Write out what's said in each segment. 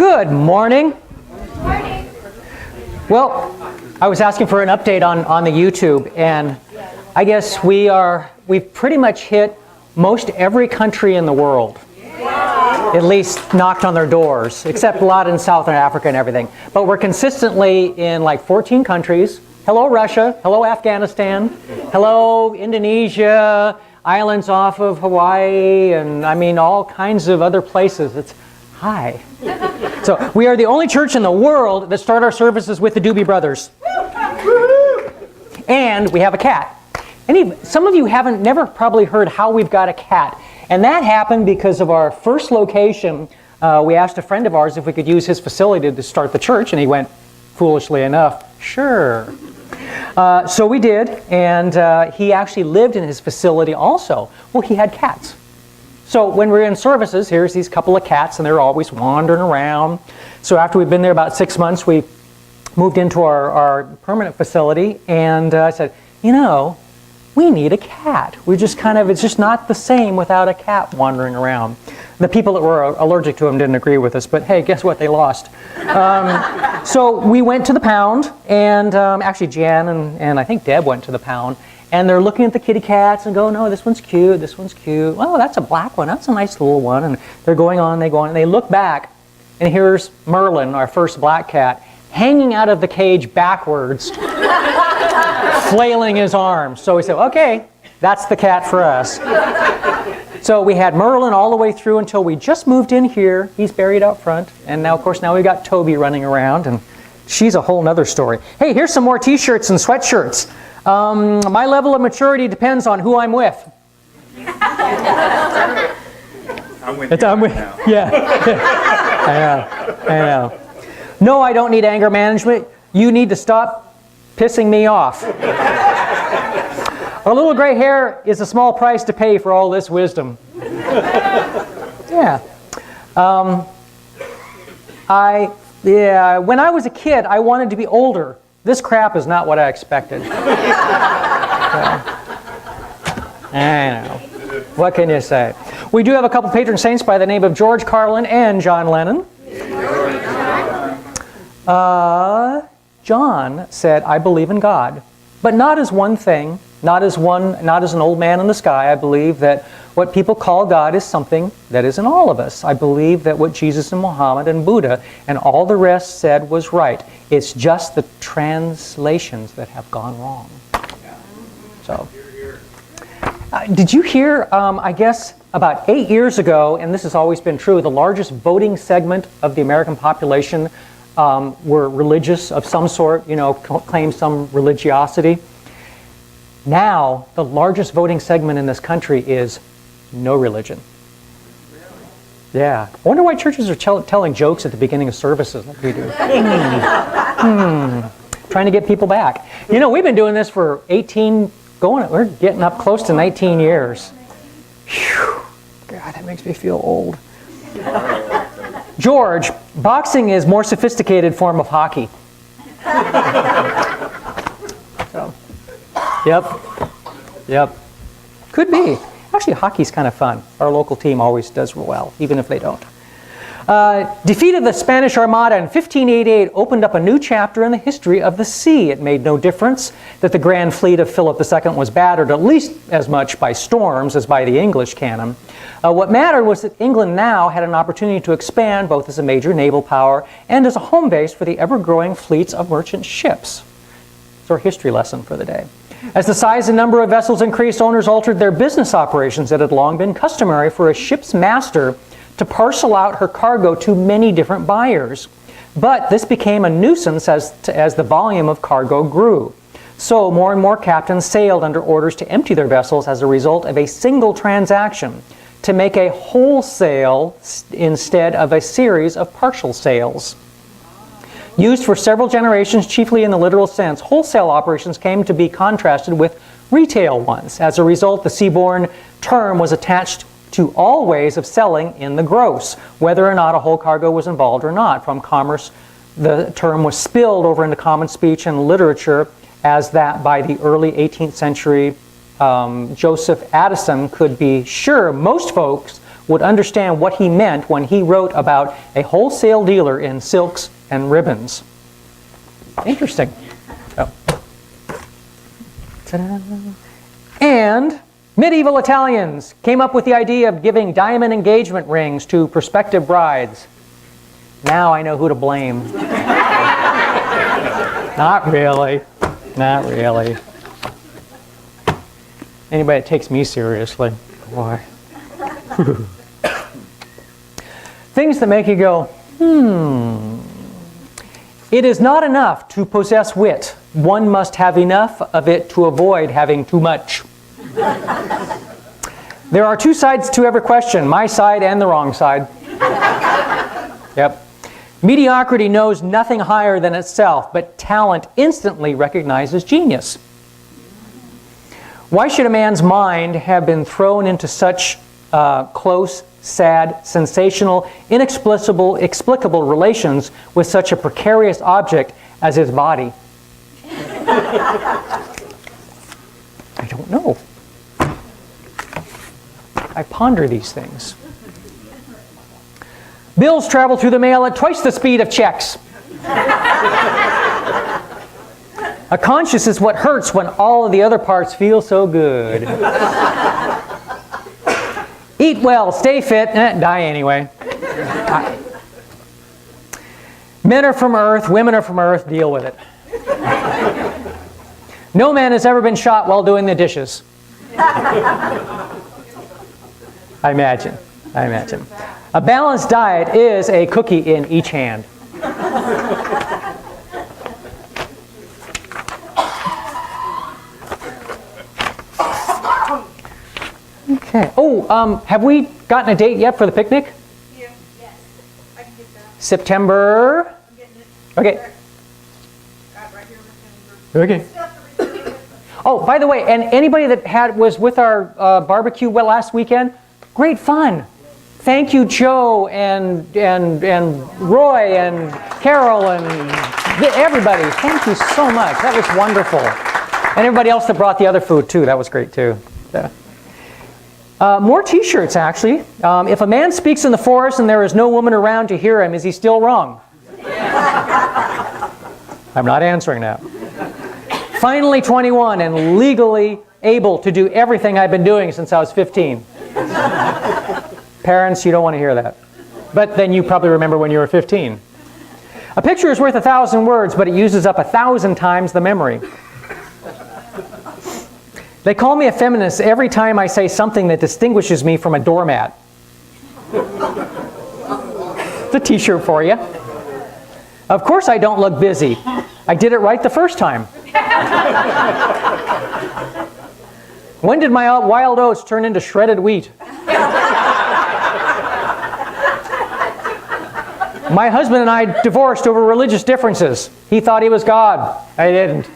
Good morning. Well, I was asking for an update on the YouTube, and I guess we've pretty much hit most every country in the world. At least knocked on their doors, except a lot in Southern Africa and everything. But we're consistently in like 14 countries. Hello Russia, hello Afghanistan, hello Indonesia, islands off of Hawaii, and I mean all kinds of other places. It's hi. So we are the only church in the world that start our services with the Doobie Brothers. And we have a cat. Some of you never probably heard how we've got a cat. And that happened because of our first location. We asked a friend of ours if we could use his facility to start the church, and he went, foolishly enough, sure. So we did, and he actually lived in his facility also. Well, he had cats. So when we're in services, here's these couple of cats, and they're always wandering around. So after we've been there about 6 months, we moved into our permanent facility, and I said, we need a cat. It's just not the same without a cat wandering around. The people that were allergic to him didn't agree with us, but hey, guess what? They lost. So we went to the pound, and actually Jan and I think Deb went to the pound, and they're looking at the kitty cats and go, no, this one's cute, this one's cute. Oh, that's a black one, that's a nice little one. And they're going on, and they look back, and here's Merlin, our first black cat, hanging out of the cage backwards, flailing his arms. So we said, okay, that's the cat for us. So we had Merlin all the way through until we just moved in here. He's buried out front. And now, of course, we've got Toby running around, and she's a whole nother story. Hey, here's some more t-shirts and sweatshirts. My level of maturity depends on who I'm with. I'm with now. Yeah. I know. No, I don't need anger management. You need to stop pissing me off. A little gray hair is a small price to pay for all this wisdom. Yeah. When I was a kid, I wanted to be older. This crap is not what I expected. I know. What can you say? We do have a couple patron saints by the name of George Carlin and John Lennon. John said, I believe in God, but not as one thing, not as an old man in the sky. I believe that what people call God is something that is in all of us. I believe that what Jesus and Muhammad and Buddha and all the rest said was right. It's just the translations that have gone wrong. So, did you hear, I guess, about 8 years ago, and this has always been true, the largest voting segment of the American population were religious of some sort, claim some religiosity. Now, the largest voting segment in this country is no religion. Yeah. I wonder why churches are telling jokes at the beginning of services like we do. Trying to get people back. We've been doing this for we're getting up close to 19 years. Whew. God, that makes me feel old. George, boxing is a more sophisticated form of hockey. So, yep. Could be. Actually, hockey's kind of fun. Our local team always does well, even if they don't. Defeat of the Spanish Armada in 1588 opened up a new chapter in the history of the sea. It made no difference that the grand fleet of Philip II was battered at least as much by storms as by the English cannon. What mattered was that England now had an opportunity to expand both as a major naval power and as a home base for the ever-growing fleets of merchant ships. It's our history lesson for the day. As the size and number of vessels increased, owners altered their business operations. It had long been customary for a ship's master to parcel out her cargo to many different buyers. But this became a nuisance as the volume of cargo grew. So more and more captains sailed under orders to empty their vessels as a result of a single transaction, to make a wholesale instead of a series of partial sales. Used for several generations, chiefly in the literal sense, wholesale operations came to be contrasted with retail ones. As a result, the seaborne term was attached to all ways of selling in the gross, whether or not a whole cargo was involved or not. From commerce, the term was spilled over into common speech and literature, as that by the early 18th century, Joseph Addison could be sure most folks would understand what he meant when he wrote about a wholesale dealer in silks and ribbons. Interesting. Oh. Ta-da. And medieval Italians came up with the idea of giving diamond engagement rings to prospective brides. Now I know who to blame. Not really. Not really. Anybody that takes me seriously, boy. Things that make you go, It is not enough to possess wit. One must have enough of it to avoid having too much. There are two sides to every question, my side and the wrong side. Yep. Mediocrity knows nothing higher than itself, but talent instantly recognizes genius. Why should a man's mind have been thrown into such close, sad, sensational, inexplicable relations with such a precarious object as his body? I don't know. I ponder these things. Bills travel through the mail at twice the speed of checks. A conscience is what hurts when all of the other parts feel so good. Eat well, stay fit, die anyway. Men are from earth, women are from earth, deal with it. No man has ever been shot while doing the dishes. I imagine. A balanced diet is a cookie in each hand. Okay. Oh, have we gotten a date yet for the picnic? Yeah. Yes. I can get that. September. I'm getting it. Okay. Got it right here on my calendar. Okay. Stuff to return. Oh, by the way, and anybody that was with our barbecue last weekend, great fun. Thank you, Joe and Roy and Carol and everybody. Thank you so much. That was wonderful. And everybody else that brought the other food too. That was great too. Yeah. More T-shirts, actually. If a man speaks in the forest and there is no woman around to hear him, is he still wrong? I'm not answering that. Finally 21 and legally able to do everything I've been doing since I was 15. Parents, you don't want to hear that. But then you probably remember when you were 15. A picture is worth 1,000 words, but it uses up 1,000 times the memory. They call me a feminist every time I say something that distinguishes me from a doormat. The T-shirt for you. Of course I don't look busy. I did it right the first time. When did my wild oats turn into shredded wheat? My husband and I divorced over religious differences. He thought he was God. I didn't.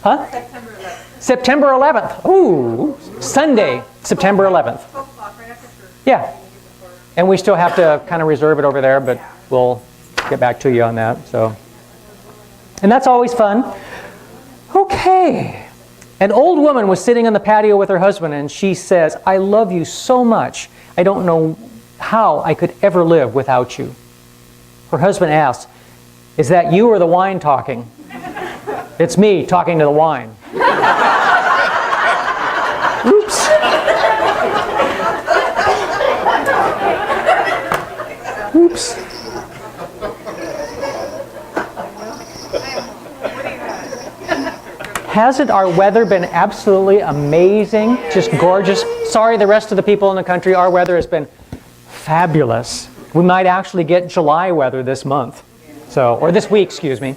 Huh? September 11th. September 11th. Ooh, Sunday, September 11th. 12 o'clock, right after church. Yeah. And we still have to kind of reserve it over there, but we'll get back to you on that. So, and that's always fun. Okay. An old woman was sitting on the patio with her husband, and she says, "I love you so much. I don't know how I could ever live without you." Her husband asks, "Is that you or the wine talking?" "It's me talking to the wine." Oops. Oops. Hasn't our weather been absolutely amazing? Just gorgeous. Sorry, the rest of the people in the country, our weather has been fabulous. We might actually get July weather this month. So, or this week, excuse me.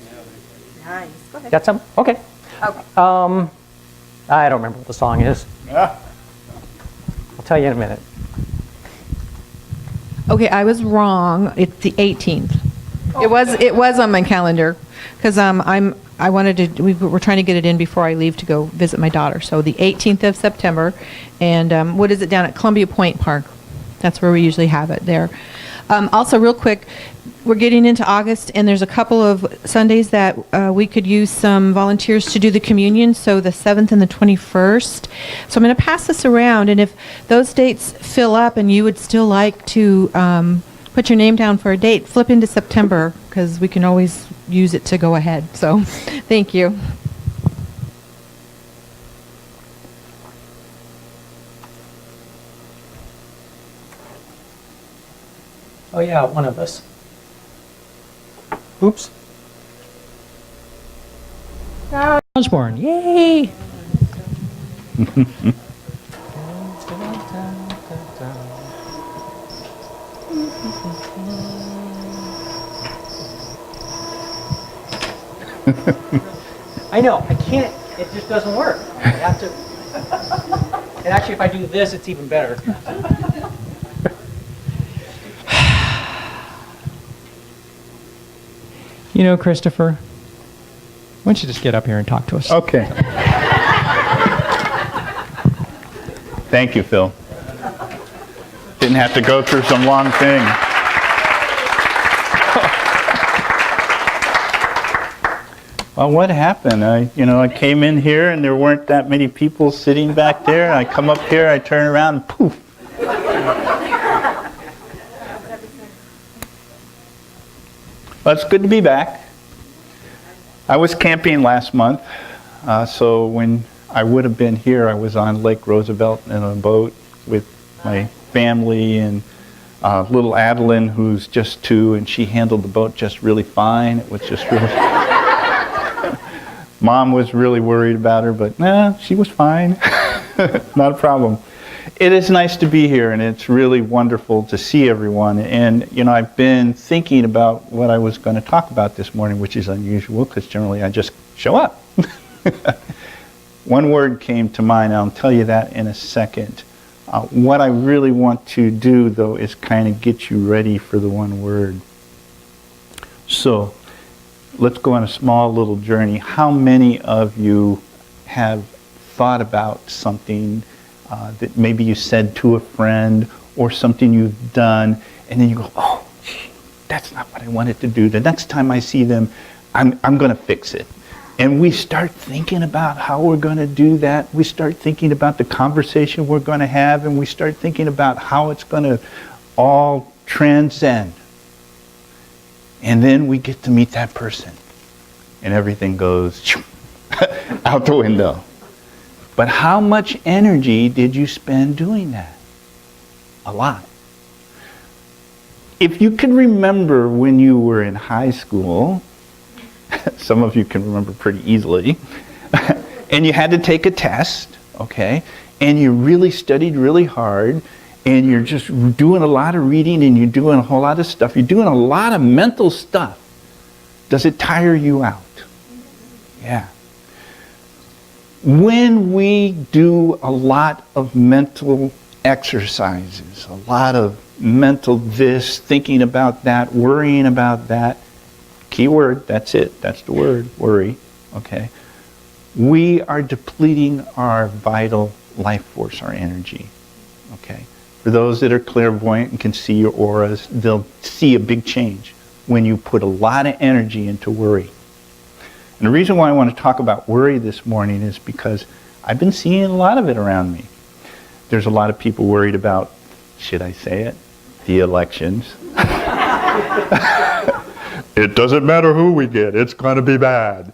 Nice. Go ahead. Got some? Okay. Okay. I don't remember what the song is. I'll tell you in a minute. Okay, I was wrong. It's the 18th. It was on my calendar because I wanted to. We were trying to get it in before I leave to go visit my daughter. So the 18th of September, and what is it down at Columbia Point Park? That's where we usually have it there. Also, real quick, we're getting into August, and there's a couple of Sundays that we could use some volunteers to do the communion, so the 7th and the 21st. So I'm going to pass this around, and if those dates fill up and you would still like to put your name down for a date, flip into September, because we can always use it to go ahead. So thank you. Oh yeah, one of us. Oops. Osborne, yay! I know, I can't, it just doesn't work. I have to. And actually, if I do this, it's even better. You know, Christopher, why don't you just get up here and talk to us? Okay. Thank you, Phil. Didn't have to go through some long thing. Well, what happened? I came in here and there weren't that many people sitting back there. I come up here, I turn around, and poof. Well, it's good to be back. I was camping last month, so when I would have been here, I was on Lake Roosevelt in a boat with my family and little Adeline, who's just 2, and she handled the boat just really fine. It was just really... Mom was really worried about her, but she was fine. Not a problem. It is nice to be here, and it's really wonderful to see everyone. And, I've been thinking about what I was going to talk about this morning, which is unusual, because generally I just show up. One word came to mind, and I'll tell you that in a second. What I really want to do, though, is kind of get you ready for the one word. So, let's go on a small little journey. How many of you have thought about something that maybe you said to a friend or something you've done, and then you go, oh, that's not what I wanted to do. The next time I see them, I'm going to fix it. And we start thinking about how we're going to do that. We start thinking about the conversation we're going to have, and we start thinking about how it's going to all transcend. And then we get to meet that person, and everything goes out the window. But how much energy did you spend doing that? A lot. If you can remember when you were in high school, some of you can remember pretty easily, and you had to take a test, okay, and you really studied really hard, and you're just doing a lot of reading, and you're doing a whole lot of stuff. You're doing a lot of mental stuff. Does it tire you out? Yeah. When we do a lot of mental exercises, a lot of mental this, thinking about that, worrying about that, key word, that's it, that's the word, worry, okay? We are depleting our vital life force, our energy, okay? For those that are clairvoyant and can see your auras, they'll see a big change when you put a lot of energy into worry. And the reason why I want to talk about worry this morning is because I've been seeing a lot of it around me. There's a lot of people worried about, should I say it, the elections. It doesn't matter who we get, it's going to be bad.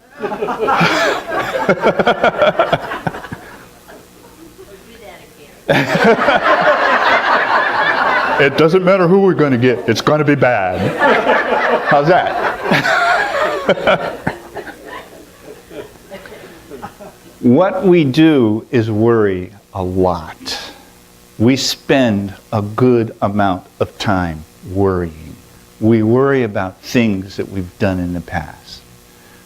It doesn't matter who we're going to get, it's going to be bad. How's that? What we do is worry a lot. We spend a good amount of time worrying. We worry about things that we've done in the past.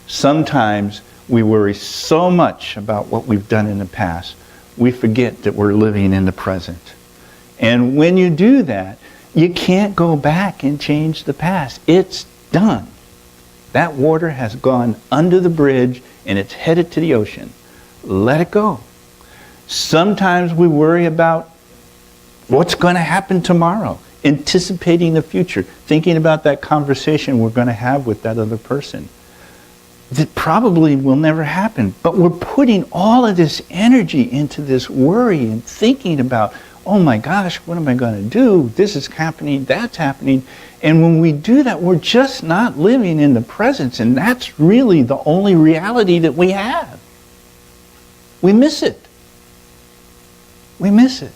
Sometimes we worry so much about what we've done in the past, we forget that we're living in the present. And when you do that, you can't go back and change the past. It's done. That water has gone under the bridge and it's headed to the ocean. Let it go. Sometimes we worry about what's going to happen tomorrow. anticipating the future, thinking about that conversation we're going to have with that other person that probably will never happen. But we're putting all of this energy into this worry and thinking about, oh my gosh, what am I going to do? This is happening, that's happening. And when we do that, we're just not living in the presence. And that's really the only reality that we have. We miss it. We miss it.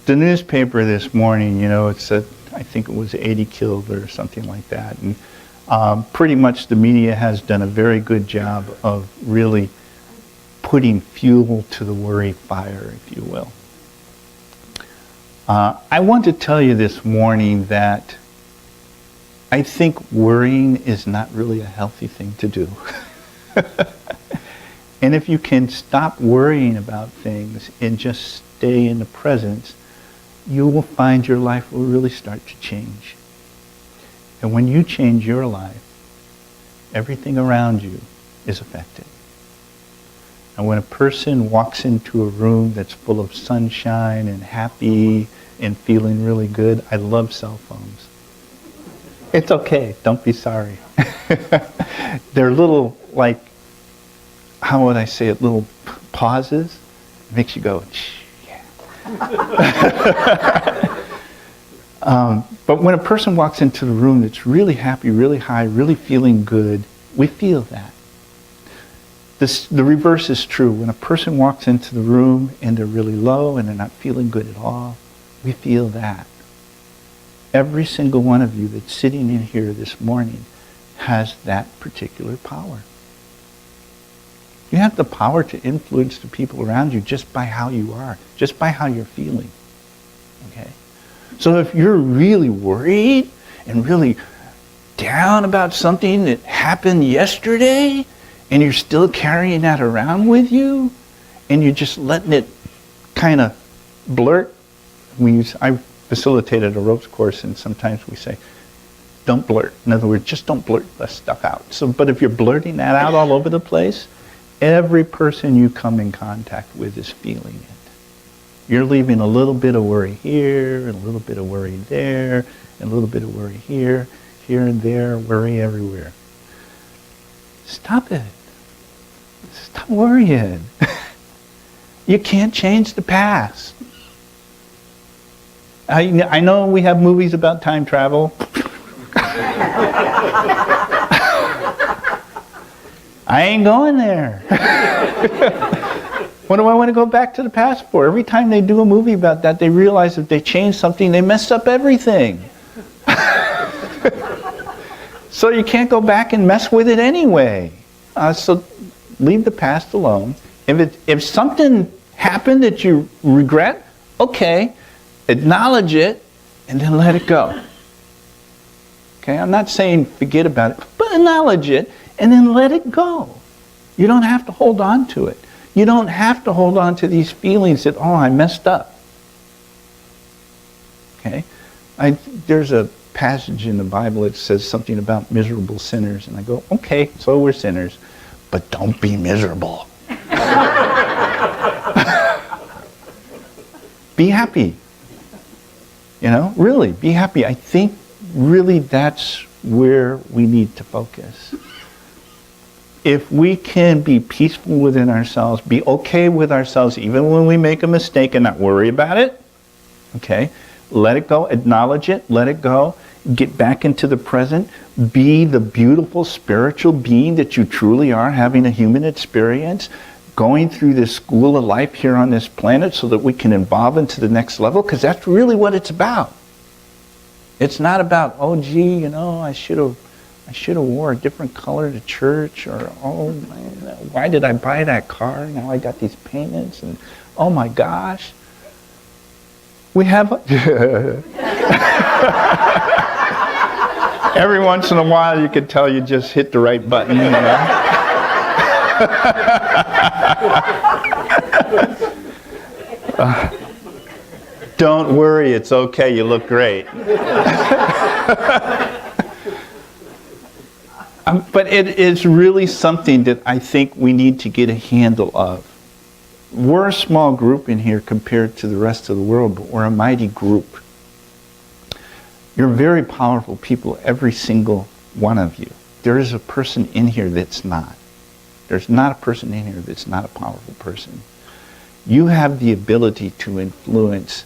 The newspaper this morning, you know, it said, I think it was 80 killed or something like that. And pretty much the media has done a very good job of really putting fuel to the worry fire, if you will. I want to tell you this morning that I think worrying is not really a healthy thing to do. And if you can stop worrying about things and just stay in the presence, you will find your life will really start to change. And when you change your life, everything around you is affected. And when a person walks into a room that's full of sunshine and happy and feeling really good, I love cell phones. It's okay, don't be sorry. They're little, like, how would I say it, little pauses. It makes you go, yeah. But when a person walks into the room that's really happy, really high, really feeling good, we feel that. The reverse is true. When a person walks into the room and they're really low and they're not feeling good at all, we feel that. Every single one of you that's sitting in here this morning has that particular power. You have the power to influence the people around you just by how you are, just by how you're feeling. Okay? So if you're really worried and really down about something that happened yesterday, and you're still carrying that around with you, and you're just letting it kind of blurt. I facilitated a ropes course, and sometimes we say, don't blurt. In other words, just don't blurt the stuff out. But if you're blurting that out all over the place, every person you come in contact with is feeling it. You're leaving a little bit of worry here, and a little bit of worry there, and a little bit of worry here and there, worry everywhere. Stop it. Stop worrying. You can't change the past. I know we have movies about time travel. I ain't going there. What do I want to go back to the past for? Every time they do a movie about that, they realize if they change something, they mess up everything. So you can't go back and mess with it anyway. So leave the past alone. If something happened that you regret, okay, acknowledge it and then let it go. Okay, I'm not saying forget about it, but acknowledge it and then let it go. You don't have to hold on to it. You don't have to hold on to these feelings that, oh, I messed up. Okay? There's a passage in the Bible that says something about miserable sinners, and I go, okay, so we're sinners, but don't be miserable. Be happy. You know, really, be happy. I think really that's where we need to focus. If we can be peaceful within ourselves, be okay with ourselves even when we make a mistake and not worry about it, okay, let it go, acknowledge it, let it go, get back into the present, be the beautiful spiritual being that you truly are, having a human experience, going through this school of life here on this planet so that we can evolve into the next level, because that's really what it's about. It's not about, oh gee, you know, I should have wore a different color to church, or oh man, why did I buy that car? Now I got these payments, and oh my gosh. We have every once in a while you can tell you just hit the right button, you know. Don't worry, it's okay, you look great. But it is really something that I think we need to get a handle of. we're a small group in here compared to the rest of the world, but we're a mighty group. You're very powerful people, every single one of you. There is a person in here that's not. There's not a person in here that's not a powerful person. You have the ability to influence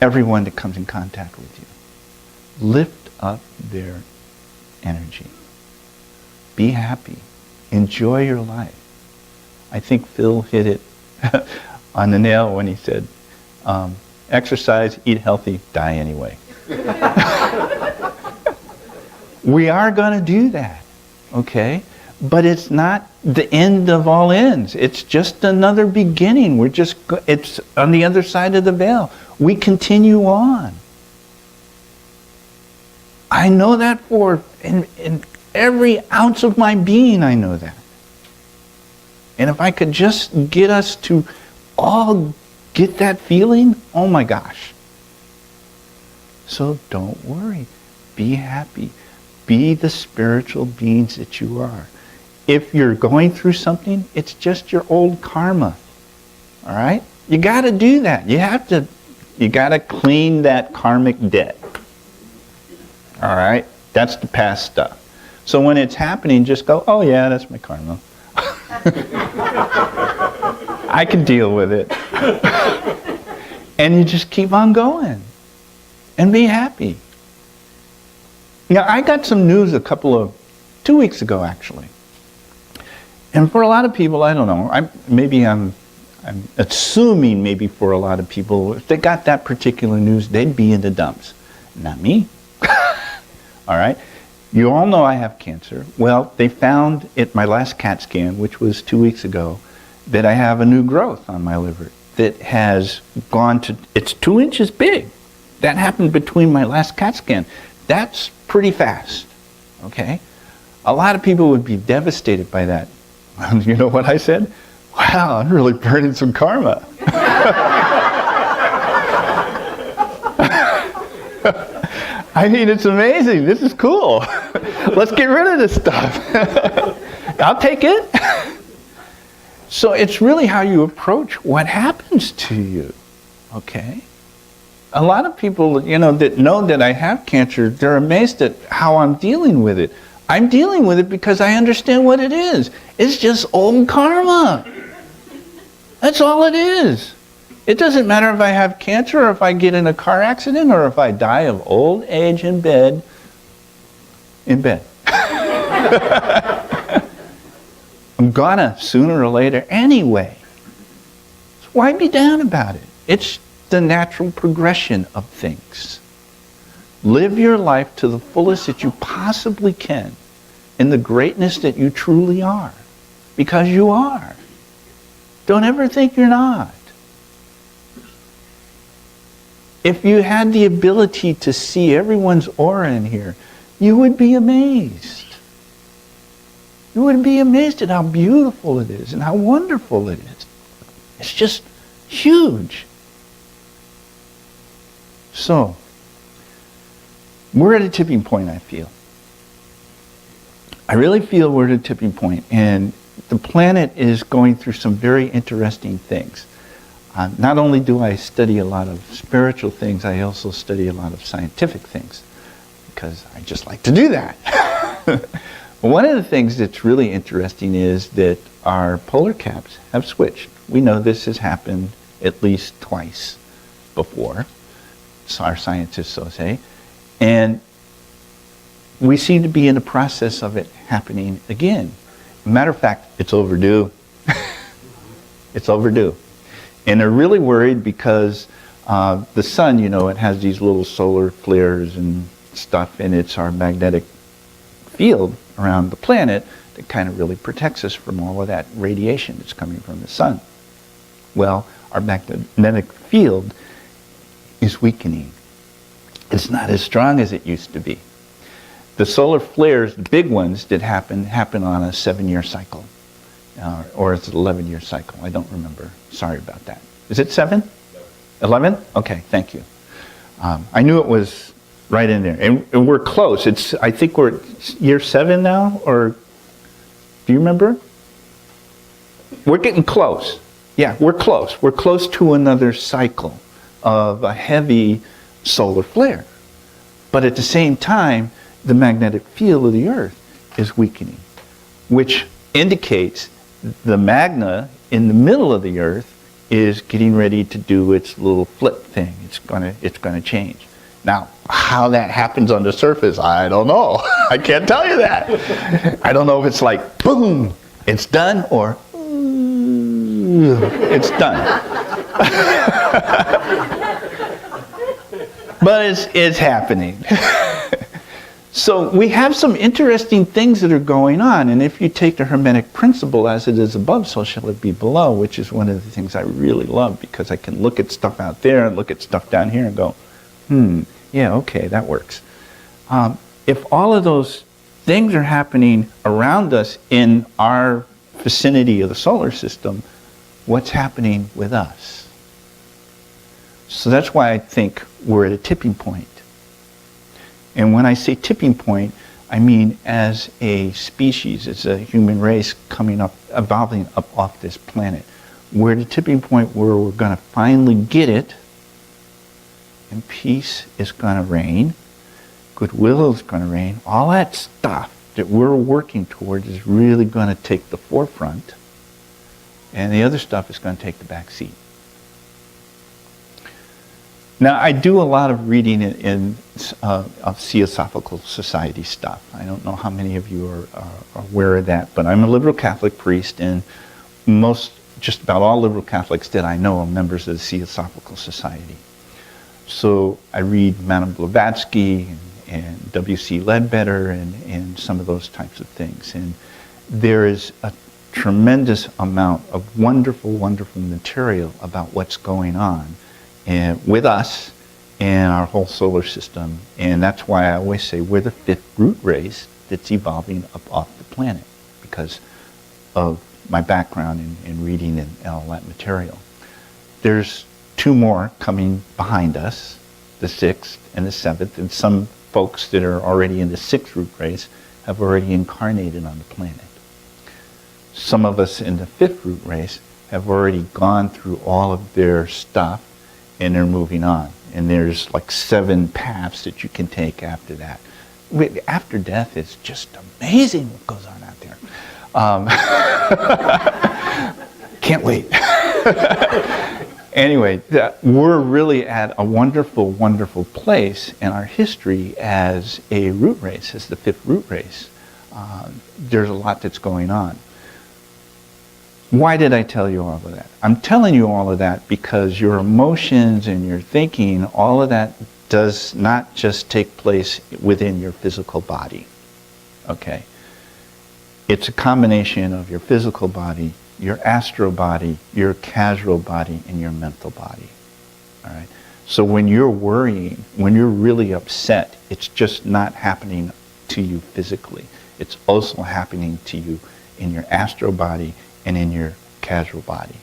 everyone that comes in contact with you. Lift up their energy. Be happy. Enjoy your life. I think Phil hit it on the nail when he said, exercise, eat healthy, die anyway. We are going to do that, okay? But it's not the end of all ends. It's just another beginning. It's on the other side of the veil. We continue on. I know that in every ounce of my being, I know that. And if I could just get us to all get that feeling, oh my gosh. So don't worry. Be happy. Be the spiritual beings that you are. If you're going through something, it's just your old karma. All right? You got to do that. You got to clean that karmic debt. All right? That's the past stuff. So when it's happening, just go, oh yeah, that's my karma. I can deal with it. And you just keep on going. And be happy. Yeah, I got some news 2 weeks ago actually. And for a lot of people, I don't know, I'm assuming maybe for a lot of people, if they got that particular news, they'd be in the dumps. Not me. All right? You all know I have cancer. Well, they found at my last CAT scan, which was 2 weeks ago, that I have a new growth on my liver that has gone to, it's 2 inches big. That happened between my last CAT scan. That's pretty fast, okay? A lot of people would be devastated by that. You know what I said? Wow, I'm really burning some karma. I mean, it's amazing. This is cool. Let's get rid of this stuff. I'll take it. So it's really how you approach what happens to you, okay? A lot of people, that know that I have cancer, they're amazed at how I'm dealing with it. I'm dealing with it because I understand what it is. It's just old karma. That's all it is. It doesn't matter if I have cancer or if I get in a car accident or if I die of old age in bed. I'm gonna sooner or later anyway. So why be down about it? It's the natural progression of things. Live your life to the fullest that you possibly can in the greatness that you truly are. Because you are. Don't ever think you're not. If you had the ability to see everyone's aura in here, you would be amazed. You would be amazed at how beautiful it is and how wonderful it is. It's just huge. So, we're at a tipping point, I feel. I really feel we're at a tipping point, and the planet is going through some very interesting things. Not only do I study a lot of spiritual things, I also study a lot of scientific things, because I just like to do that. One of the things that's really interesting is that our polar caps have switched. We know this has happened at least twice before, so our scientists so say, and we seem to be in the process of it happening again. Matter of fact, it's overdue. It's overdue. And they're really worried because the sun, it has these little solar flares and stuff, and it's our magnetic field around the planet that kind of really protects us from all of that radiation that's coming from the sun. Well, our magnetic field is weakening. It's not as strong as it used to be. The solar flares, the big ones that happen on a 7-year cycle. Or it's an 11-year cycle. I don't remember. Sorry about that. Is it 7? 11? Okay, thank you. I knew it was right in there. And we're close. I think we're at year 7 now, or do you remember? We're getting close. Yeah, we're close. We're close to another cycle of a heavy solar flare. But at the same time, the magnetic field of the Earth is weakening, which indicates the magna in the middle of the Earth is getting ready to do its little flip thing. It's gonna change. Now, how that happens on the surface, I don't know. I can't tell you that. I don't know if it's like, boom, it's done, or it's done. But it's happening. So we have some interesting things that are going on, and if you take the Hermetic principle, as it is above, so shall it be below, which is one of the things I really love, because I can look at stuff out there and look at stuff down here and go, yeah, okay, that works. If all of those things are happening around us in our vicinity of the solar system, what's happening with us? So that's why I think we're at a tipping point. And when I say tipping point, I mean as a species, as a human race coming up, evolving up off this planet. We're at a tipping point where we're going to finally get it, and peace is going to reign, goodwill is going to reign. All that stuff that we're working towards is really going to take the forefront, and the other stuff is going to take the back seat. Now, I do a lot of reading in of Theosophical Society stuff. I don't know how many of you are aware of that, but I'm a liberal Catholic priest, and just about all liberal Catholics that I know are members of the Theosophical Society. So I read Madame Blavatsky and W.C. Ledbetter and some of those types of things. And there is a tremendous amount of wonderful, wonderful material about what's going on with us and our whole solar system. And that's why I always say we're the fifth root race that's evolving up off the planet, because of my background in reading and all that material. There's two more coming behind us, the sixth and the seventh, and some folks that are already in the sixth root race have already incarnated on the planet. Some of us in the fifth root race have already gone through all of their stuff, and they're moving on. And there's like 7 paths that you can take after that. After death, it's just amazing what goes on out there. Can't wait. Anyway, we're really at a wonderful, wonderful place in our history as a root race, as the fifth root race. There's a lot that's going on. Why did I tell you all of that? I'm telling you all of that because your emotions and your thinking, all of that does not just take place within your physical body. Okay? It's a combination of your physical body, your astral body, your casual body, and your mental body. All right? So when you're worrying, when you're really upset, it's just not happening to you physically. It's also happening to you in your astral body and in your casual body.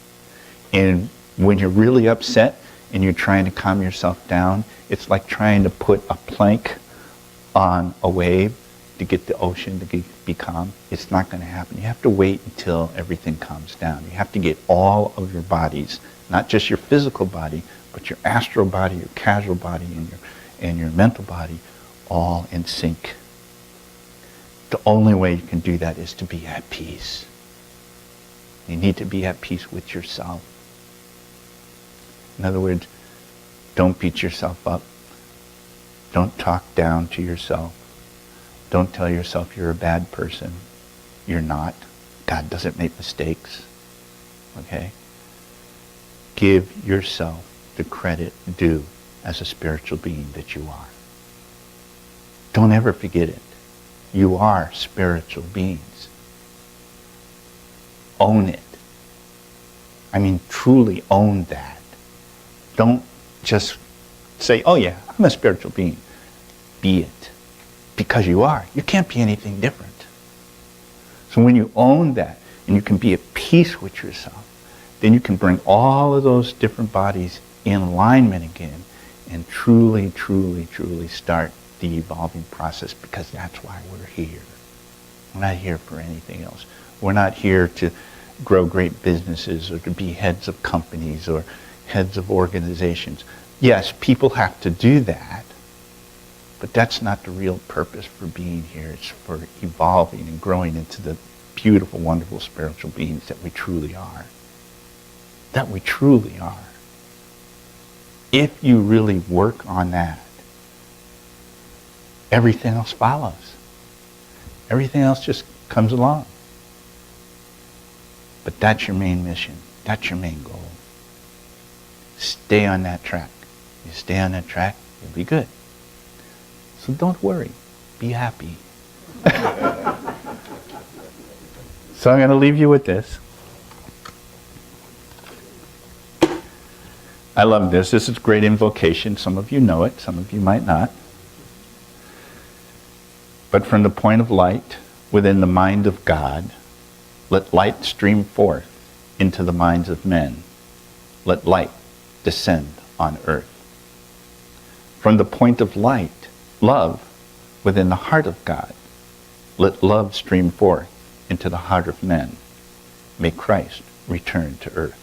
And when you're really upset and you're trying to calm yourself down, it's like trying to put a plank on a wave to get the ocean to be calm. It's not going to happen. You have to wait until everything calms down. You have to get all of your bodies, not just your physical body, but your astral body, your casual body, and your mental body all in sync. The only way you can do that is to be at peace. You need to be at peace with yourself. In other words, don't beat yourself up. Don't talk down to yourself. Don't tell yourself you're a bad person. You're not. God doesn't make mistakes. Okay? Give yourself the credit due as a spiritual being that you are. Don't ever forget it. You are spiritual beings. Own it. I mean, truly own that. Don't just say, oh yeah, I'm a spiritual being. Be it. Because you are. You can't be anything different. So when you own that, and you can be at peace with yourself, then you can bring all of those different bodies in alignment again, and truly, truly, truly start the evolving process, because that's why we're here. We're not here for anything else. We're not here to grow great businesses or to be heads of companies or heads of organizations. Yes, people have to do that, but that's not the real purpose for being here. It's for evolving and growing into the beautiful, wonderful spiritual beings that we truly are. That we truly are. If you really work on that, everything else follows. Everything else just comes along. But that's your main mission. That's your main goal. Stay on that track. You stay on that track, you'll be good. So don't worry. Be happy. So I'm going to leave you with this. I love this. This is a great invocation. Some of you know it. Some of you might not. But from the point of light within the mind of God, let light stream forth into the minds of men. Let light descend on earth. From the point of light, love within the heart of God, let love stream forth into the heart of men. May Christ return to earth.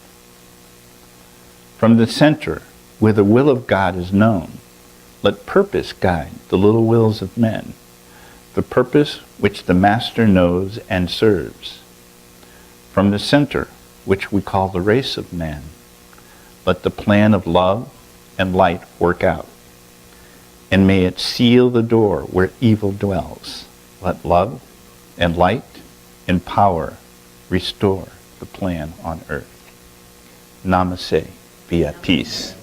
From the center, where the will of God is known, let purpose guide the little wills of men, the purpose which the Master knows and serves. From the center, which we call the race of man, let the plan of love and light work out, and may it seal the door where evil dwells. Let love and light and power restore the plan on earth. Namaste. Be at peace.